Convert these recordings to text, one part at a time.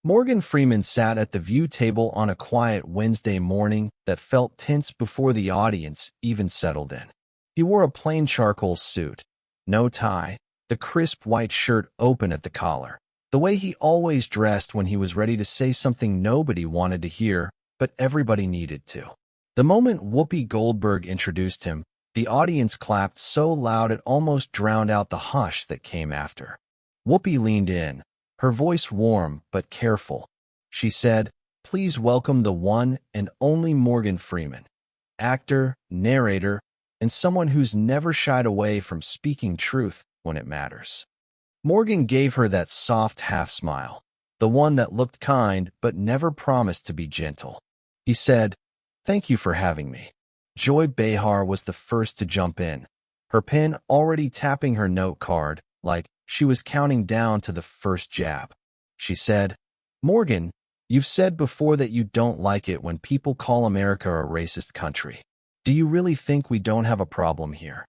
Morgan Freeman sat at the view table on a quiet Wednesday morning that felt tense before the audience even settled in. He wore a plain charcoal suit, no tie, the crisp white shirt open at the collar, the way he always dressed when he was ready to say something nobody wanted to hear, but everybody needed to. The moment Whoopi Goldberg introduced him, the audience clapped so loud it almost drowned out the hush that came after. Whoopi leaned in, her voice warm but careful. She said, "Please welcome the one and only Morgan Freeman, actor, narrator, and someone who's never shied away from speaking truth when it matters." Morgan gave her that soft half-smile, the one that looked kind but never promised to be gentle. He said, "Thank you for having me." Joy Behar was the first to jump in, her pen already tapping her note card, like she was counting down to the first jab. She said, "Morgan, you've said before that you don't like it when people call America a racist country. Do you really think we don't have a problem here?"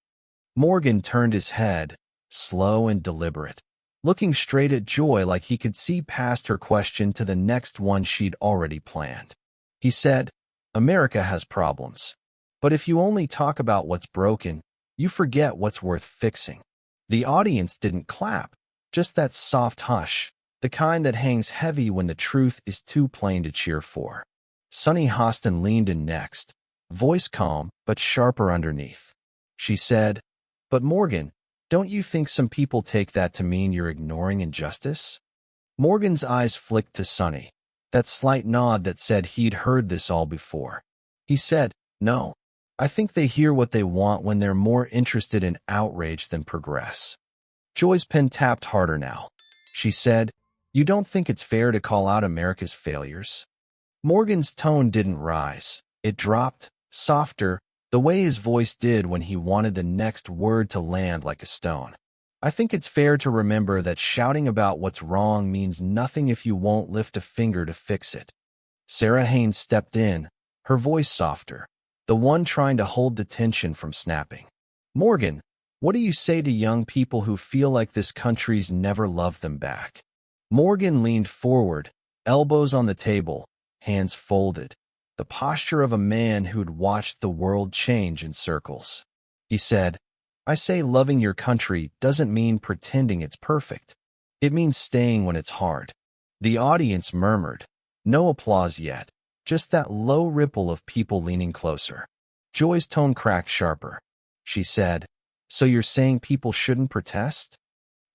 Morgan turned his head, slow and deliberate, looking straight at Joy like he could see past her question to the next one she'd already planned. He said, "America has problems. But if you only talk about what's broken, you forget what's worth fixing." The audience didn't clap, just that soft hush, the kind that hangs heavy when the truth is too plain to cheer for. Sunny Hostin leaned in next, voice calm but sharper underneath. She said, "But Morgan, don't you think some people take that to mean you're ignoring injustice?" Morgan's eyes flicked to Sunny, that slight nod that said he'd heard this all before. He said, "No. I think they hear what they want when they're more interested in outrage than progress." Joy's pen tapped harder now. She said, "You don't think it's fair to call out America's failures?" Morgan's tone didn't rise. It dropped, softer, the way his voice did when he wanted the next word to land like a stone. "I think it's fair to remember that shouting about what's wrong means nothing if you won't lift a finger to fix it." Sarah Haynes stepped in, her voice softer, the one trying to hold the tension from snapping. "Morgan, what do you say to young people who feel like this country's never loved them back?" Morgan leaned forward, elbows on the table, hands folded, the posture of a man who'd watched the world change in circles. He said, "I say loving your country doesn't mean pretending it's perfect. It means staying when it's hard." The audience murmured. No applause yet, just that low ripple of people leaning closer. Joy's tone cracked sharper. She said, "So you're saying people shouldn't protest?"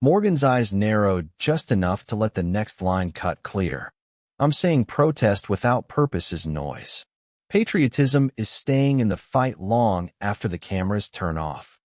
Morgan's eyes narrowed just enough to let the next line cut clear. "I'm saying protest without purpose is noise. Patriotism is staying in the fight long after the cameras turn off."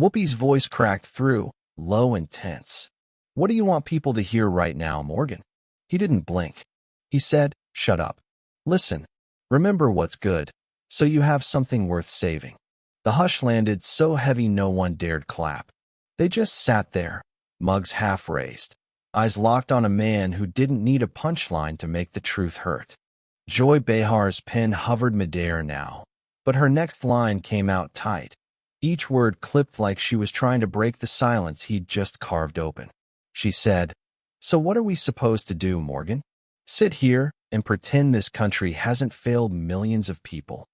Whoopi's voice cracked through, low and tense. "What do you want people to hear right now, Morgan?" He didn't blink. He said, "Shut up. Listen. Remember what's good, so you have something worth saving." The hush landed so heavy no one dared clap. They just sat there, mugs half raised, eyes locked on a man who didn't need a punchline to make the truth hurt. Joy Behar's pen hovered midair now, but her next line came out tight, each word clipped like she was trying to break the silence he'd just carved open. She said, "So what are we supposed to do, Morgan? Sit here and pretend this country hasn't failed millions of people?"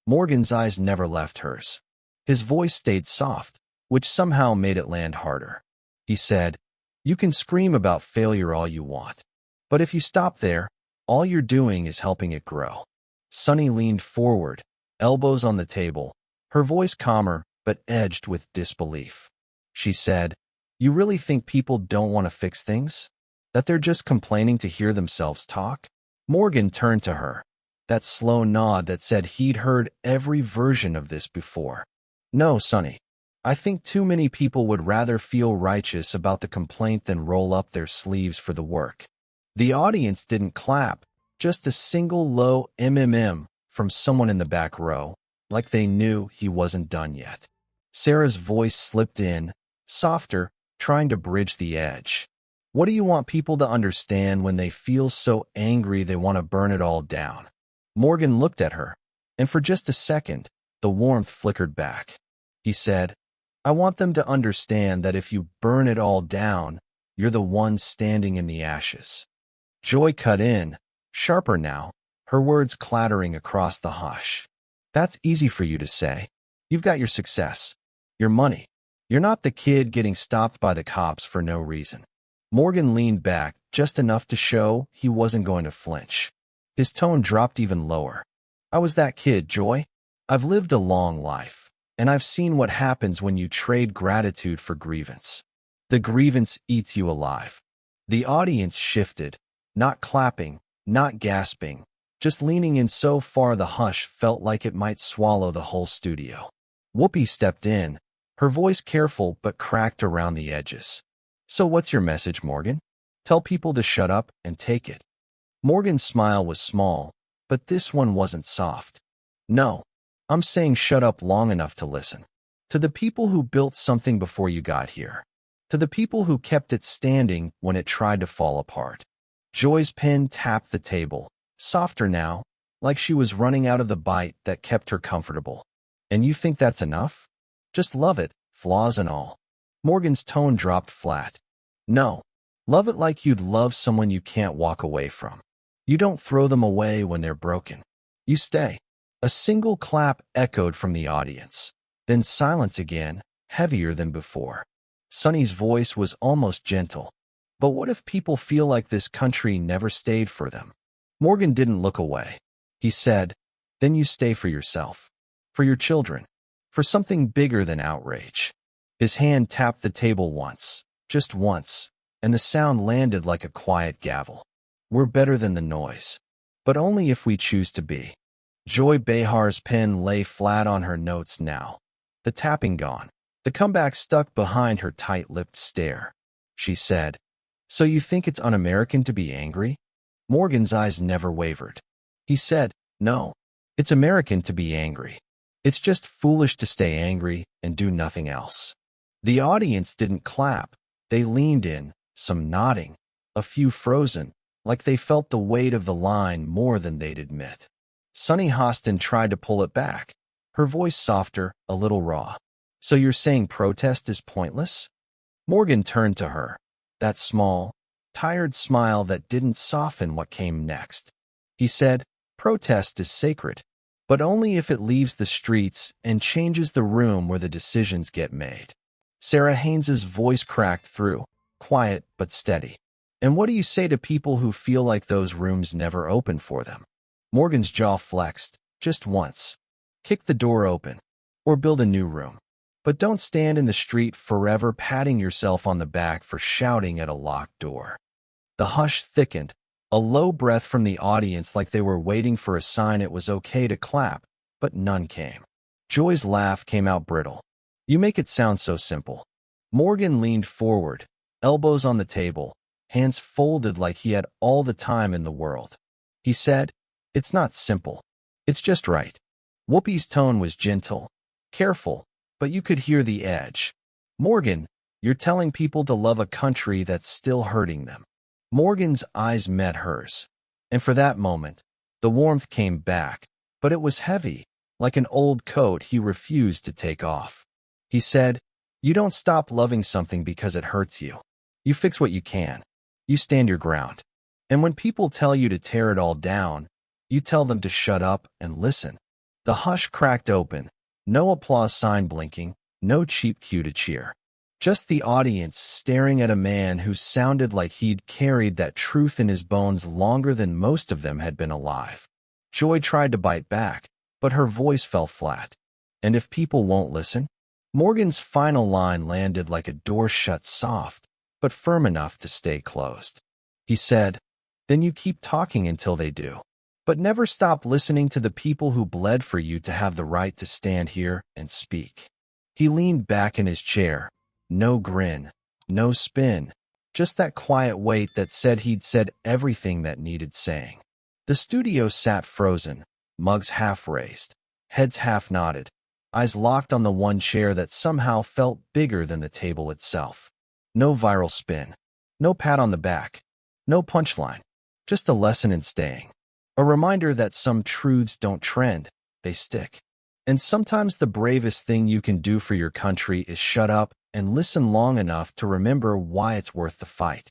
Morgan's eyes never left hers. His voice stayed soft, which somehow made it land harder. He said, "You can scream about failure all you want, but if you stop there, all you're doing is helping it grow." Sunny leaned forward, elbows on the table, her voice calmer but edged with disbelief. She said, "You really think people don't want to fix things? That they're just complaining to hear themselves talk?" Morgan turned to her, that slow nod that said he'd heard every version of this before. "No, Sunny. I think too many people would rather feel righteous about the complaint than roll up their sleeves for the work." The audience didn't clap, just a single low mm from someone in the back row, like they knew he wasn't done yet. Sarah's voice slipped in, softer, trying to bridge the edge. "What do you want people to understand when they feel so angry they want to burn it all down?" Morgan looked at her, and for just a second, the warmth flickered back. He said, "I want them to understand that if you burn it all down, you're the one standing in the ashes." Joy cut in, sharper now, her words clattering across the hush. That's easy for you to say. You've got your success, your money. You're not the kid getting stopped by the cops for no reason. Morgan leaned back just enough to show he wasn't going to flinch. His tone dropped even lower. I was that kid, Joy. I've lived a long life, and I've seen what happens when you trade gratitude for grievance. The grievance eats you alive. The audience shifted, not clapping, not gasping, just leaning in so far the hush felt like it might swallow the whole studio. Whoopi stepped in, her voice careful but cracked around the edges. So what's your message, Morgan? Tell people to shut up and take it. Morgan's smile was small, but this one wasn't soft. No, I'm saying shut up long enough to listen. To the people who built something before you got here. To the people who kept it standing when it tried to fall apart. Joy's pen tapped the table, softer now, like she was running out of the bite that kept her comfortable. And you think that's enough? Just love it, flaws and all. Morgan's tone dropped flat. No, love it like you'd love someone you can't walk away from. You don't throw them away when they're broken. You stay. A single clap echoed from the audience. Then silence again, heavier than before. Sonny's voice was almost gentle. But what if people feel like this country never stayed for them? Morgan didn't look away. He said, then you stay for yourself. For your children. For something bigger than outrage. His hand tapped the table once, just once, and the sound landed like a quiet gavel. We're better than the noise. But only if we choose to be. Joy Behar's pen lay flat on her notes now. The tapping gone. The comeback stuck behind her tight-lipped stare. She said, so you think it's un-American to be angry? Morgan's eyes never wavered. He said, no, it's American to be angry. It's just foolish to stay angry and do nothing else. The audience didn't clap. They leaned in, some nodding, a few frozen, like they felt the weight of the line more than they'd admit. Sunny Hostin tried to pull it back, her voice softer, a little raw. So you're saying protest is pointless? Morgan turned to her, that small, tired smile that didn't soften what came next. He said, protest is sacred, but only if it leaves the streets and changes the room where the decisions get made. Sarah Haynes's voice cracked through, quiet but steady. And what do you say to people who feel like those rooms never open for them? Morgan's jaw flexed, just once. Kick the door open, or build a new room. But don't stand in the street forever patting yourself on the back for shouting at a locked door. The hush thickened, a low breath from the audience like they were waiting for a sign it was okay to clap, but none came. Joy's laugh came out brittle. You make it sound so simple. Morgan leaned forward, elbows on the table, hands folded like he had all the time in the world. He said, it's not simple. It's just right. Whoopi's tone was gentle, careful, but you could hear the edge. Morgan, you're telling people to love a country that's still hurting them. Morgan's eyes met hers. And for that moment, the warmth came back, but it was heavy, like an old coat he refused to take off. He said, you don't stop loving something because it hurts you. You fix what you can. You stand your ground. And when people tell you to tear it all down, you tell them to shut up and listen. The hush cracked open, no applause sign blinking, no cheap cue to cheer. Just the audience staring at a man who sounded like he'd carried that truth in his bones longer than most of them had been alive. Joy tried to bite back, but her voice fell flat. And if people won't listen? Morgan's final line landed like a door shut soft, but firm enough to stay closed. He said, then you keep talking until they do. But never stop listening to the people who bled for you to have the right to stand here and speak. He leaned back in his chair. No grin, no spin, just that quiet weight that said he'd said everything that needed saying. The studio sat frozen, mugs half raised, heads half nodded, eyes locked on the one chair that somehow felt bigger than the table itself. No viral spin, no pat on the back, no punchline, just a lesson in staying. A reminder that some truths don't trend, they stick. And sometimes the bravest thing you can do for your country is shut up and listen long enough to remember why it's worth the fight.